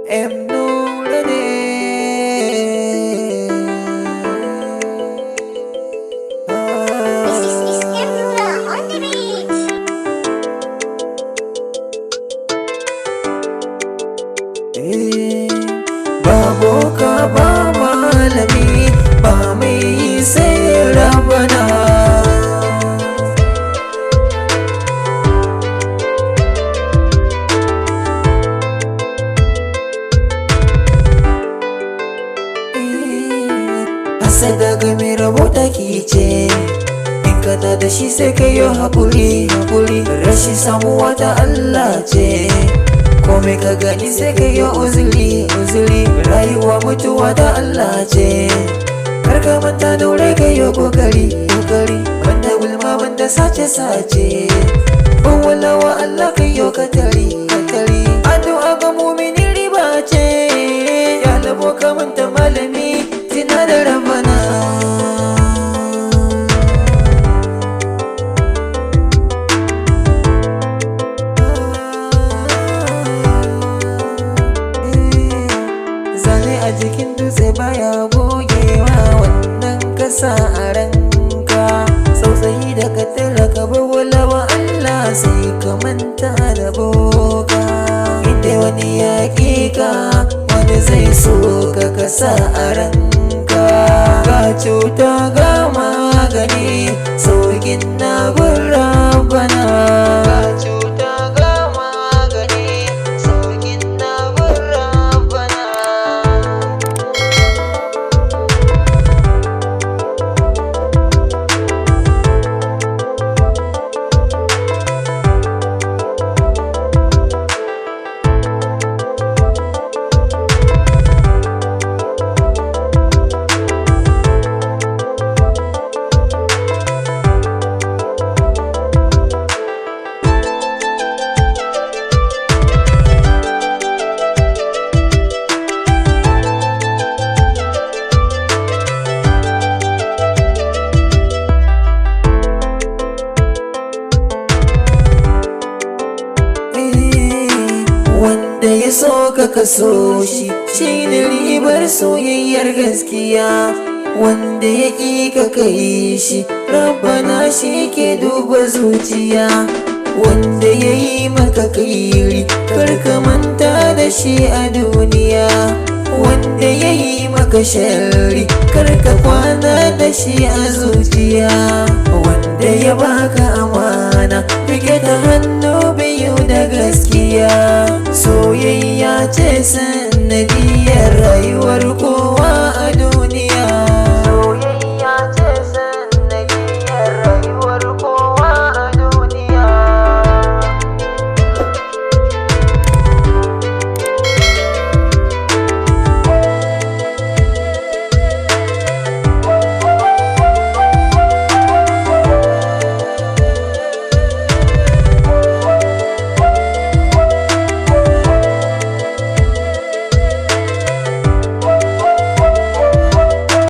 M Nura ne. This is M Nura on the beat. Ba boka ba malami ba mai sai rabana. Hasada ga mai rabota ki ce, in kana da shi sai ka yi haƙuri. Rashi samuwa ta Allah ce, komai ka gani sai ka yi uzuri. Rayuwa mutuwa ta Allah ce, kar ka manta daure ka yi kokari. Banda gulma banda sace ban walawa Allah ka yi katari. Addu'a ga mumini riba ce, ya labo ka manta malami tina da rabana. Zane a jikin dutse baya gogewa, wannan kasa a ranka. Tsautsayi da ka tara ka bawalawa Allah sai ka manta da boka. Inda wani ya ka wani zai so ka kasa a ranka. Ga cuta ga magani saukin na rabana. Ga cuta ga magani saukin na rabana. Wanda ya so ka kaso shi shine ribar soyayyar gaskiya. Wanda ya ƙi ka kai shi Rabbana shi ke duba zuciya. Wanda ya yi maka kairi kar ka manta da shi a duniya. Wanda ya yi maka sharri kar ka kwana da shi a zuciya. Wanda ya baka amana rike ta hannu biyu da gaskiya. Soyayya ce sanadiyar rayuwar